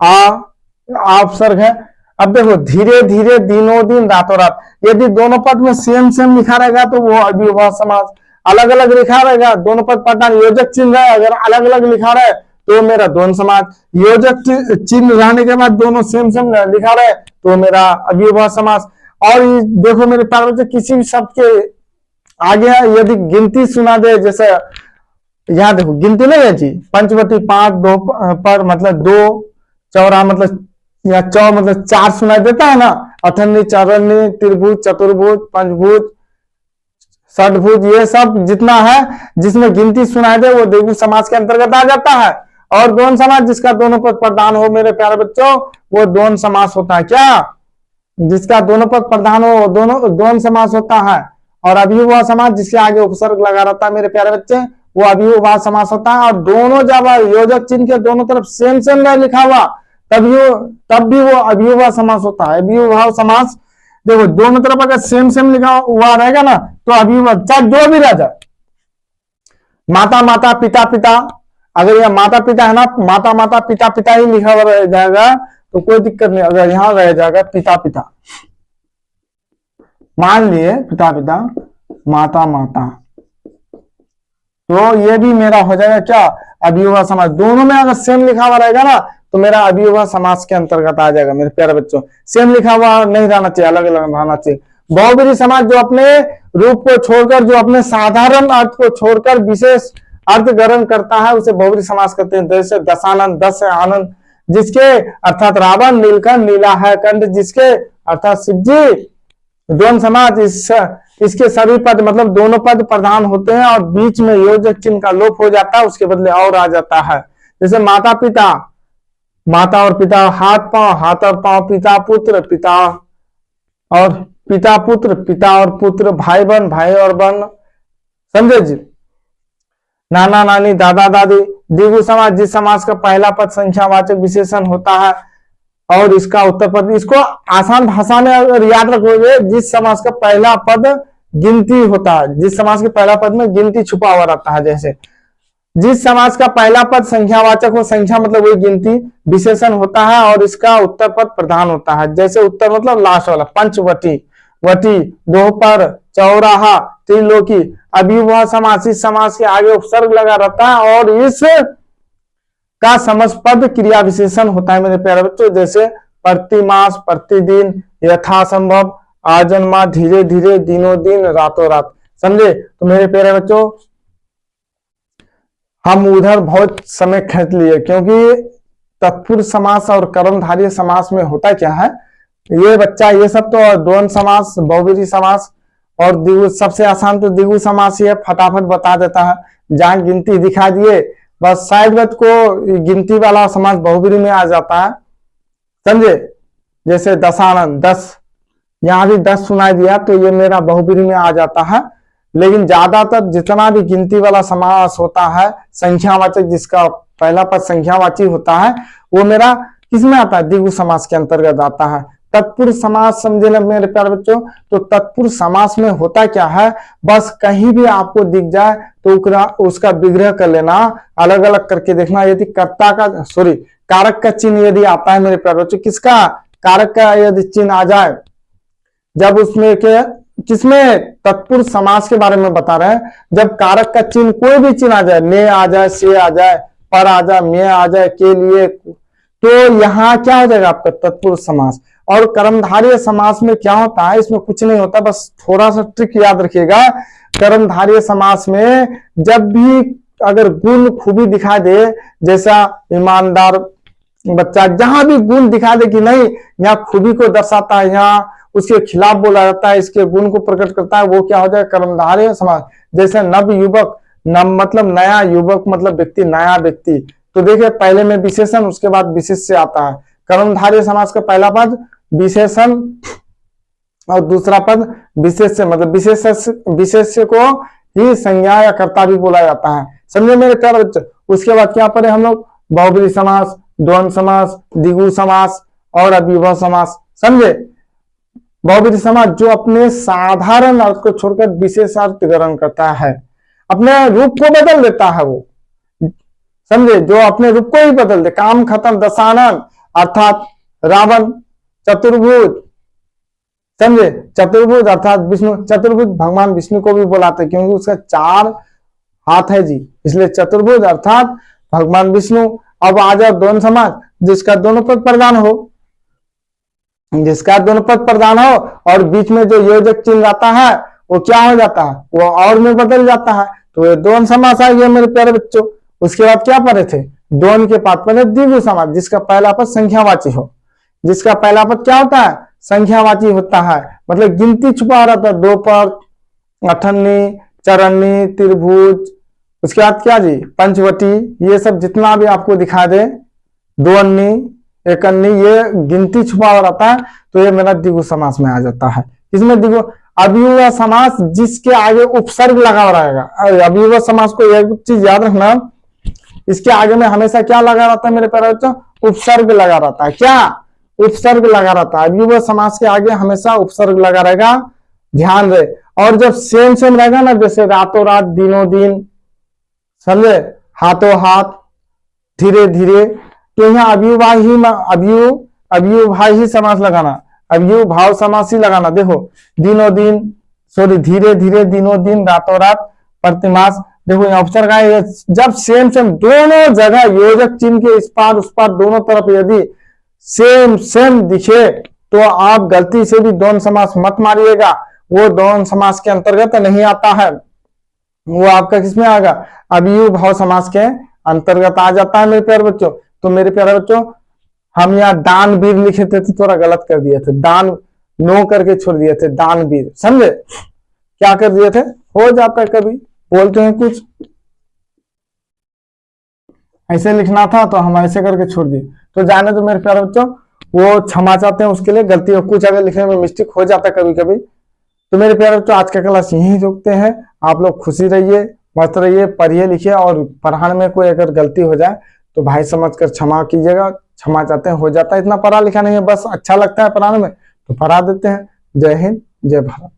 आ उपसर्ग है। अब देखो धीरे धीरे दिनों दिन रातों रात, यदि दोनों पद में सेम सेम लिखा रहेगा तो वो अव्ययभाव समास, अलग अलग लिखा रहेगा दोनों पद पठान योजक चिन्ह है, अगर अलग अलग लिखा रहे तो मेरा द्वंद्व समास, योजक चिन्ह रहने के बाद दोनों सेम सेम लिखा रहे तो मेरा अव्ययभाव समास। और देखो मेरे प्यारे बच्चे, किसी भी शब्द के आगे यदि गिनती सुना दे, जैसे यहाँ देखो गिनती नहीं है जी, पंचवटी 5, 2 पर मतलब 2, चौरा मतलब या चौ मतलब 4 सुनाई देता है ना, अठन्नी, चौरन्नी, त्रिभुज, चतुर्भुज, पंचभुज, षटभुज, ये सब जितना है जिसमें गिनती सुनाई दे वो द्विगु समास के अंतर्गत आ जाता है। और द्वंद्व समास जिसका दोनों पद प्रधान हो मेरे प्यारे बच्चों वो द्वंद्व समास होता है। क्या? जिसका दोनों पद प्रधान हो वो दोनों द्वंद्व समास होता है। और अव्ययभाव समास जिसके आगे उपसर्ग लगा रहता है मेरे प्यारे बच्चे वो अव्ययभाव समास होता है। और दोनों जब योजक चिन्ह के दोनों तरफ सेम सेम लिखा हुआ तब भी वो अव्ययभाव समास होता है। अव्ययभाव समास देखो दोनों तरफ अगर सेम सेम लिखा हुआ रहेगा ना तो अव्ययभाव, चाहे जो भी रह जाए, माता माता पिता पिता, अगर यह माता पिता है ना, माता माता पिता पिता ही लिखा हुआ रह जाएगा तो कोई दिक्कत नहीं। अगर यहां रह जाएगा पिता पिता, मान लिए पिता पिता माता माता, तो ये भी मेरा हो जाएगा क्या? अव्ययभाव समास। दोनों में अगर सेम लिखा हुआ रहेगा ना तो मेरा अव्ययभाव समास के अंतर्गत आ जाएगा मेरे प्यारे बच्चों। सेम लिखा हुआ नहीं रहना चाहिए, अलग अलग रहना चाहिए। बहुब्रीहि समास जो अपने रूप को छोड़कर, जो अपने साधारण अर्थ को छोड़कर विशेष अर्थ ग्रहण करता है उसे बहुब्रीहि समास कहते हैं। जैसे दशानन, दस है आनंद, जिसके अर्थात रावण, नीलकंठ, नीला है कंठ, जिसके अर्थात शिव जी। द्वंद्व समास इसके सभी पद मतलब दोनों पद प्रधान होते हैं और बीच में योजक चिन्ह का लोप हो जाता है, उसके बदले और आ जाता है। जैसे माता पिता, माता और पिता, हाथ पांव, हाथ और पांव, पिता पुत्र, पिता और पिता पुत्र, पिता और पुत्र, भाई बहन, भाई और बहन, समझे जी। नाना नानी, दादा दादी। द्विगु समास जिस समास का पहला पद संख्यावाचक विशेषण होता है और इसका उत्तर पद, इसको आसान भाषा में अगर याद रखोगे, जिस समास का पहला पद गिनती होता है, जिस समास के पहला पद में गिनती छुपा हुआ रहता है, जैसे जिस समास का पहला पद संख्यावाचक हो, संख्या मतलब वही गिनती, विशेषण होता है और इसका उत्तर पद प्रधान होता है। जैसे उत्तर मतलब लास्ट वाला, पंचवटी, वटी, दोपहर, चौराहा, त्रिलोकी। अव्ययभाव समास इस समास के आगे उपसर्ग लगा रहता है और इस का समस्त क्रिया विशेषण होता है मेरे प्यारे बच्चों। जैसे प्रतिमास, प्रतिदिन, यथासंभव, आजन्मा, धीरे धीरे, दिनों दिन, रातों रात। समझे? तो मेरे प्यारे बच्चों हम उधर बहुत समय खींच लिए क्योंकि तत्पुरुष समास और कर्मधारय समास में होता क्या है, ये बच्चा ये सब तो द्वंद्व समास, बहुब्रीहि समास और द्विगु, सबसे आसान तो द्विगु समास ही है, फटाफट बता देता है। जहां गिनती दिखा दिए बस साइड वत को गिनती वाला समास बहुब्रीहि में आ जाता है, समझे। जैसे दशानन, 10, यहां भी 10 सुनाई दिया तो ये मेरा बहुब्रीहि में आ जाता है। लेकिन ज्यादातर जितना भी गिनती वाला समास होता है, संख्यावाचक जिसका पहला पद संख्यावाची होता है, वो मेरा किसमें आता है? द्विगु समास के अंतर्गत आता है। तत्पुरुष समास समझे ना मेरे प्यारे बच्चों, तो तत्पुरुष समास में होता क्या है, बस कहीं भी आपको दिख जाए तो उसका विग्रह कर लेना, अलग अलग करके देखना। यदि कर्ता का कारक का चिन्ह यदि आता है मेरे प्यारे बच्चों, किसका कारक का यदि चिन्ह आ जाए, जब उसमें के किसमें तत्पुरुष समास के बारे में बता रहे हैं, जब कारक का चिन्ह कोई भी चिन्ह आ जाए, ने आ जाए, से आ जाए, पर आ जाए, में आ जाए, के लिए, तो यहाँ क्या हो जाएगा आपका तत्पुरुष समास। और कर्मधारय समास में क्या होता है, इसमें कुछ नहीं होता, बस थोड़ा सा ट्रिक याद रखिएगा। कर्मधारय समास में जब भी अगर गुण खूबी दिखा दे, जैसा ईमानदार बच्चा, जहां भी गुण दिखा दे कि नहीं यहाँ खूबी को दर्शाता है, यहाँ उसके खिलाफ बोला जाता है, इसके गुण को प्रकट करता है, वो क्या हो जाए कर्मधारय समास। जैसे नव युवक, नव मतलब नया, युवक मतलब व्यक्ति, नया व्यक्ति। तो देखिए पहले में विशेषण, उसके बाद विशेष से आता है। कर्मधारय समास का पहला पद विशेषण और दूसरा पद विशेष से, मतलब विशेष को ही संज्ञा या कर्ता भी बोला जाता है, समझे मेरे प्यारे बच्चे। उसके बाद क्या पढ़े हम लोग? बहुब्रीहि समास, द्वंद्व समास, द्विगु समास और अव्ययभाव समास, समझे। बहुब्रीहि समास जो अपने साधारण अर्थ को छोड़कर विशेष अर्थ ग्रहण करता है, अपने रूप को बदल देता है वो, समझे, जो अपने रूप को ही बदल दे। काम खत्म, दशानन अर्थात रावण, चतुर्भुज, समझे। चतुर्भुज अर्थात विष्णु, चतुर्भुज भगवान विष्णु को भी बुलाते क्योंकि उसका 4 हाथ है जी, इसलिए चतुर्भुज अर्थात भगवान विष्णु। अब आ जाओ द्वंद समास, जिसका दोनों पद प्रधान हो, जिसका दोनों पद प्रधान हो और बीच में जो योजक चिन्ह आता है वो क्या हो जाता है, वो और में बदल जाता है, तो ये द्वंद समास आ गया मेरे प्यारे बच्चों। उसके बाद क्या पढ़े थे, द्वंद के बाद पढ़े द्विगु समास, जिसका पहला पद संख्यावाची हो। जिसका पहला पद क्या होता है, संख्यावाची होता है, मतलब गिनती छुपा रहता है, 2 पद, अठन्नी, चरन्नी, त्रिभुज, उसके बाद क्या जी, पंचवटी, ये सब जितना भी आपको दिखा दे, द्वन्नी, एकन्नी, ये गिनती छुपा रहता है, तो ये मेरा द्विगु समास में आ जाता है। इसमें द्विगु अव्यूह समास, जिसके आगे उपसर्ग लगा रहेगा। अव्यूह समास को एक चीज याद रखना, इसके आगे में हमेशा क्या लगा रहता है मेरे प्यारे बच्चों, उपसर्ग लगा रहता है। क्या उपसर्ग लगा रहता है, अव्यूह समास के आगे हमेशा उपसर्ग लगा रहेगा, ध्यान रहे। और जब सेम सेम रहेगा ना, जैसे रातों रात, दिनों दिन, समझे, हाथों हाथ, धीरे धीरे, तो यहाँ अव्यूभाही समास लगाना, अव्यूह भाव समास ही लगाना। देखो दिनों दिन, सॉरी धीरे धीरे, दिनों दिन, रातों रात, प्रतिमास, देखो यहाँ उपसर्ग आए। जब सेम सेम दोनों जगह योजक चिन्ह के इस पार उस पार दोनों तरफ यदि सेम सेम दिखे तो आप गलती से भी द्वंद समास मत मारिएगा, वो द्वंद समास के अंतर्गत नहीं आता है, वो आपका किसमें आएगा, अव्यूह भाव समास के अंतर्गत आ जाता है मेरे प्यारे बच्चों। तो मेरे प्यारे बच्चों, हम यहाँ दानवीर लिखे थे तो थोड़ा गलत कर दिए थे, दान नो करके छोड़ दिए थे, दानवीर, समझे, क्या कर दिए थे, हो जाता है कभी बोलते हैं कुछ ऐसे लिखना था तो हम ऐसे करके छोड़ दिए, तो जाने तो मेरे प्यारे बच्चों, वो क्षमा चाहते हैं उसके लिए, गलती हो कुछ अगर लिखने में मिस्टेक हो जाता है कभी कभी। तो मेरे प्यारे बच्चों, आज का क्लास यहीं रोकते हैं। आप लोग खुशी रहिए, मस्त रहिए, पढ़िए लिखिए, और पढ़ाने में कोई अगर गलती हो जाए तो भाई समझकर क्षमा कीजिएगा, क्षमा चाहते हैं, हो जाता है, इतना पढ़ा लिखा नहीं है, बस अच्छा लगता है पढ़ाने में तो पढ़ा देते हैं। जय हिंद, जय भारत।